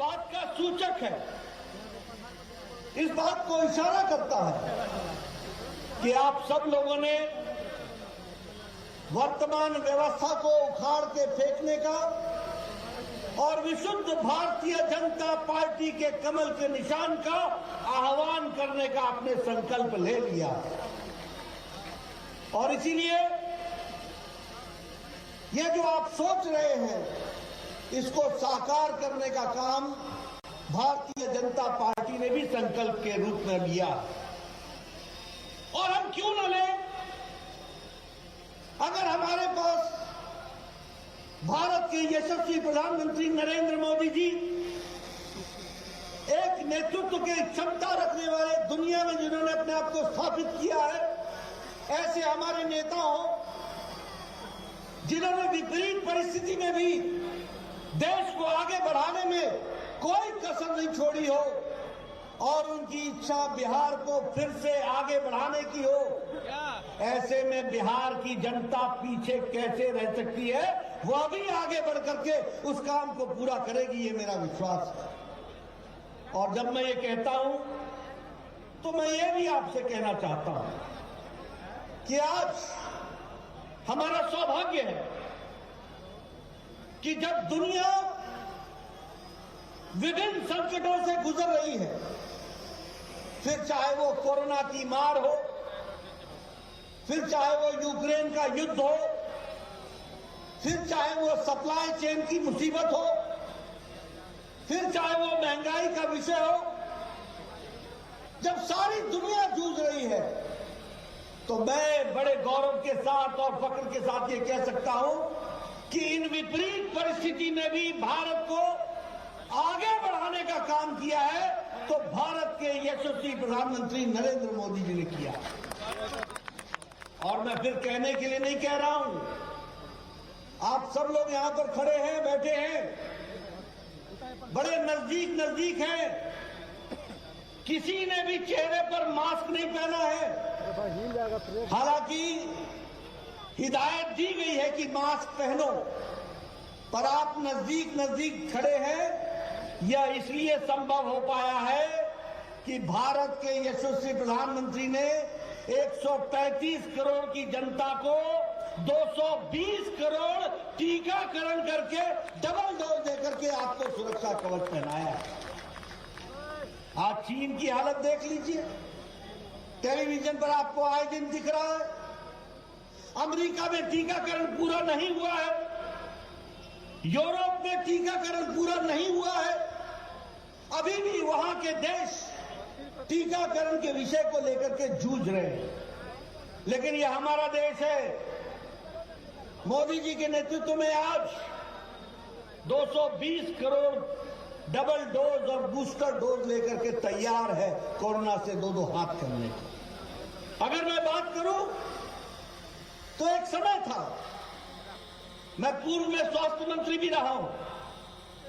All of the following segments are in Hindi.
बात का सूचक है, इस बात को इशारा करता है कि आप सब लोगों ने वर्तमान व्यवस्था को उखाड़ के फेंकने का और विशुद्ध भारतीय जनता पार्टी के कमल के निशान का आह्वान करने का आपने संकल्प ले लिया और इसीलिए ये जो आप सोच रहे हैं इसको साकार करने का काम भारतीय जनता पार्टी ने भी संकल्प के रूप में लिया। और हम क्यों न लें, अगर हमारे पास भारत के यशस्वी प्रधानमंत्री नरेंद्र मोदी जी एक नेतृत्व की क्षमता रखने वाले, दुनिया में जिन्होंने अपने आप को स्थापित किया है, ऐसे हमारे नेता हो जिन्होंने विपरीत परिस्थिति में भी देश को आगे बढ़ाने में कोई कसर नहीं छोड़ी हो और उनकी इच्छा बिहार को फिर से आगे बढ़ाने की हो, ऐसे में बिहार की जनता पीछे कैसे रह सकती है? वह भी आगे बढ़ करके उस काम को पूरा करेगी, ये मेरा विश्वास है। और जब मैं ये कहता हूं तो मैं ये भी आपसे कहना चाहता हूं कि आज हमारा सौभाग्य है कि जब दुनिया विभिन्न संकटों से गुजर रही है, फिर चाहे वो कोरोना की मार हो, फिर चाहे वो यूक्रेन का युद्ध हो, फिर चाहे वो सप्लाई चेन की मुसीबत हो, फिर चाहे वो महंगाई का विषय हो, जब सारी दुनिया जूझ रही है तो मैं बड़े गौरव के साथ और फख्र के साथ ये कह सकता हूं कि इन विपरीत परिस्थिति में भी भारत को आगे बढ़ाने का काम किया है तो भारत के यशस्वी प्रधानमंत्री नरेंद्र मोदी जी ने किया। और मैं फिर कहने के लिए नहीं कह रहा हूं, आप सब लोग यहां पर खड़े हैं, बैठे हैं, बड़े नजदीक हैं, किसी ने भी चेहरे पर मास्क नहीं पहना है। हालांकि हिदायत दी गई है कि मास्क पहनो, पर आप नजदीक खड़े हैं। यह इसलिए संभव हो पाया है कि भारत के यशस्वी प्रधानमंत्री ने 135 करोड़ की जनता को 220 करोड़ टीकाकरण करके डबल डोज देकर के आपको सुरक्षा कवच पहनाया है। आज चीन की हालत देख लीजिए, टेलीविजन पर आपको आए दिन दिख रहा है। अमेरिका में टीकाकरण पूरा नहीं हुआ है, यूरोप में टीकाकरण पूरा नहीं हुआ है, अभी भी वहां के देश टीकाकरण के विषय को लेकर के जूझ रहे हैं। लेकिन यह हमारा देश है, मोदी जी के नेतृत्व में आज 220 करोड़ डबल डोज और बूस्टर डोज लेकर के तैयार है कोरोना से दो हाथ करने की। अगर मैं बात करूं तो एक समय था, मैं पूर्व में स्वास्थ्य मंत्री भी रहा हूं,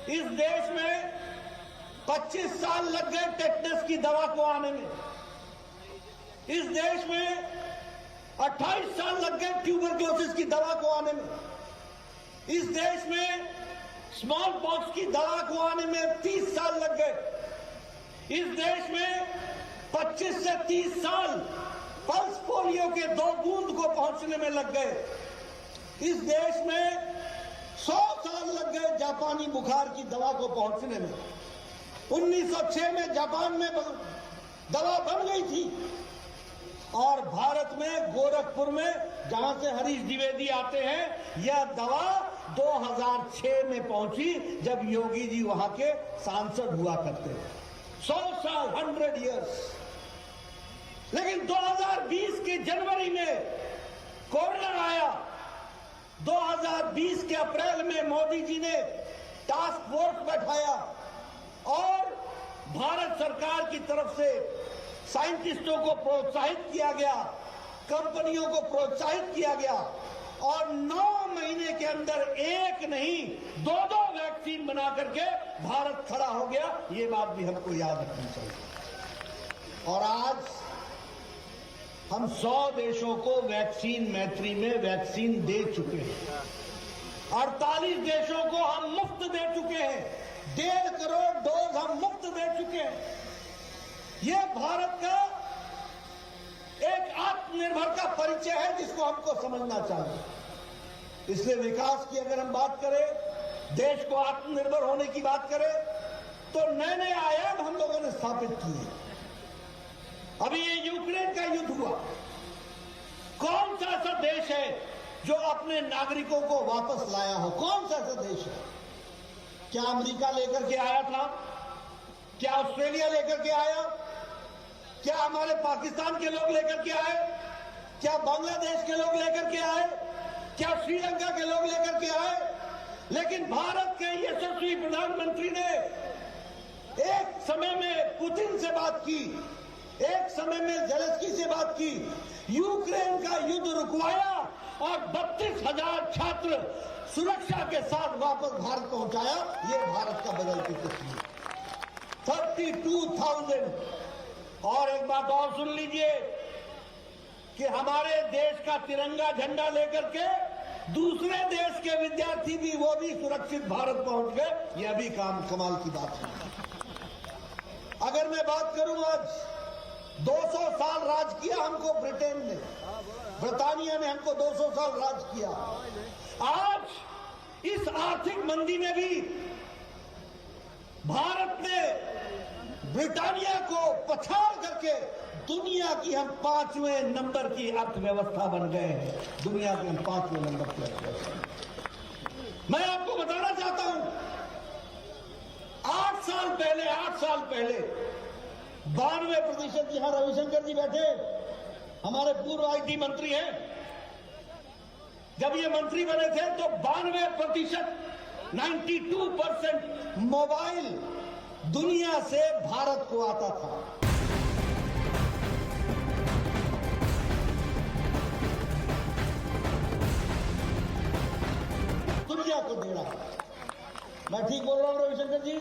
इस देश में 25 साल लग गए टेटनस की दवा को आने में, इस देश में 28 साल लग गए ट्यूबरक्लोसिस की दवा को आने में, इस देश में स्मॉल पॉक्स की दवा को आने में 30 साल लग गए, इस देश में 25 से 30 साल पल्स पोलियो के 2 बूंद को पहुंचने में लग गए, इस देश में 100 साल लग गए जापानी बुखार की दवा को पहुंचने में। 1906 में जापान में दवा बन गई थी और भारत में गोरखपुर में, जहां से हरीश द्विवेदी आते हैं, यह दवा 2006 में पहुंची जब योगी जी वहां के सांसद हुआ करते थे। 100 साल, 100 इयर्स। लेकिन 2020 के जनवरी में कोरोना आया, 2020 के अप्रैल में मोदी जी ने टास्क फोर्स बैठाया और भारत सरकार की तरफ से साइंटिस्टों को प्रोत्साहित किया गया, कंपनियों को प्रोत्साहित किया गया और 9 महीने के अंदर एक नहीं 2 वैक्सीन बना करके भारत खड़ा हो गया। ये बात भी हमको याद रखनी चाहिए। और आज हम 100 देशों को वैक्सीन मैत्री में वैक्सीन दे चुके हैं। 48 देशों को हम मुफ्त दे चुके हैं। 1.5 करोड़ हम मुफ्त दे चुके हैं। ये भारत का एक आत्मनिर्भर का परिचय है जिसको हमको समझना चाहिए। इसलिए विकास की अगर हम बात करें, देश को आत्मनिर्भर होने की बात करें, तो नए नए आयाम हम लोगों ने स्थापित किए। अभी ये यूक्रेन का युद्ध हुआ, कौन सा ऐसा देश है जो अपने नागरिकों को वापस लाया हो? कौन सा ऐसा देश है? क्या अमेरिका लेकर के आया था? क्या ऑस्ट्रेलिया लेकर के आया? क्या हमारे पाकिस्तान के लोग लेकर के आए? क्या बांग्लादेश के लोग लेकर के आए? क्या श्रीलंका के लोग लेकर के आए? लेकिन भारत के यशस्वी प्रधानमंत्री ने एक समय में पुतिन से बात की, एक समय में ज़ेलेंस्की से बात की, यूक्रेन का युद्ध रुकवाया और 32,000 छात्र सुरक्षा के साथ वापस भारत पहुंचाया। ये भारत का बदलती तस्वीर। 32,000। और एक बात और सुन लीजिए कि हमारे देश का तिरंगा झंडा लेकर के दूसरे देश के विद्यार्थी भी, वो भी सुरक्षित भारत पहुंच गए। यह भी कमाल की बात है। अगर मैं बात करूं, आज 200 साल राज किया हमको ब्रिटेन ने, ब्रिटानिया ने हमको 200 साल राज किया। आज इस आर्थिक मंदी में भी भारत ने ब्रिटानिया को पछाड़ करके दुनिया की हम 5वें नंबर की अर्थव्यवस्था बन गए हैं। दुनिया के हम 5वें नंबर की अर्थव्यवस्था। मैं आपको बताना चाहता हूं, 8 साल पहले 92%, यहां रविशंकर जी बैठे, हमारे पूर्व आईटी मंत्री हैं, जब ये मंत्री बने थे तो 92%, 92% मोबाइल दुनिया से भारत को आता था। दुनिया को दे रहा है। मैं ठीक बोल रहा हूं रविशंकर जी?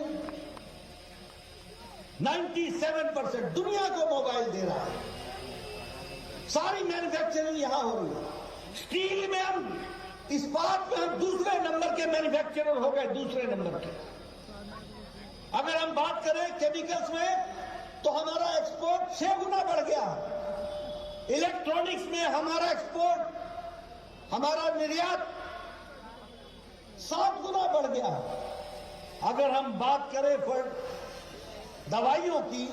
97% दुनिया को मोबाइल दे रहा है। सारी मैन्युफैक्चरिंग यहां हो रही है। स्टील में हम, इस्पात में हम दूसरे नंबर के मैन्युफैक्चरर हो गए, दूसरे नंबर के। अगर हम बात करें केमिकल्स में, तो हमारा एक्सपोर्ट 6 गुना बढ़ गया। इलेक्ट्रॉनिक्स में हमारा एक्सपोर्ट, हमारा निर्यात 7 गुना बढ़ गया। अगर हम बात करें दवाइयों की,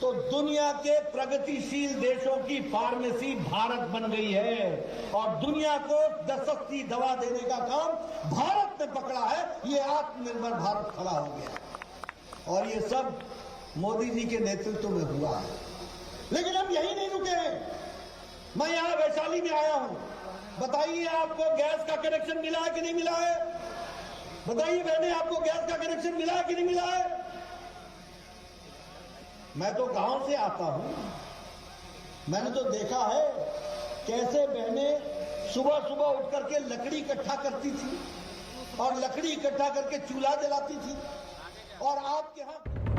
तो दुनिया के प्रगतिशील देशों की फार्मेसी भारत बन गई है और दुनिया को सस्ती दवा देने का काम भारत ने पकड़ा है। ये आत्मनिर्भर भारत खड़ा हो गया और ये सब मोदी जी के नेतृत्व में हुआ है। लेकिन हम यही नहीं रुके हैं। मैं यहां वैशाली में आया हूं। बताइए, आपको गैस का कनेक्शन मिला है कि नहीं मिला है? बताइए बहने, आपको गैस का कनेक्शन मिला है कि नहीं मिला है? मैं तो गांव से आता हूं, मैंने तो देखा है कैसे बहनें सुबह सुबह उठ करके लकड़ी इकट्ठा करती थी और लकड़ी इकट्ठा करके चूल्हा जलाती थी। और आपके यहां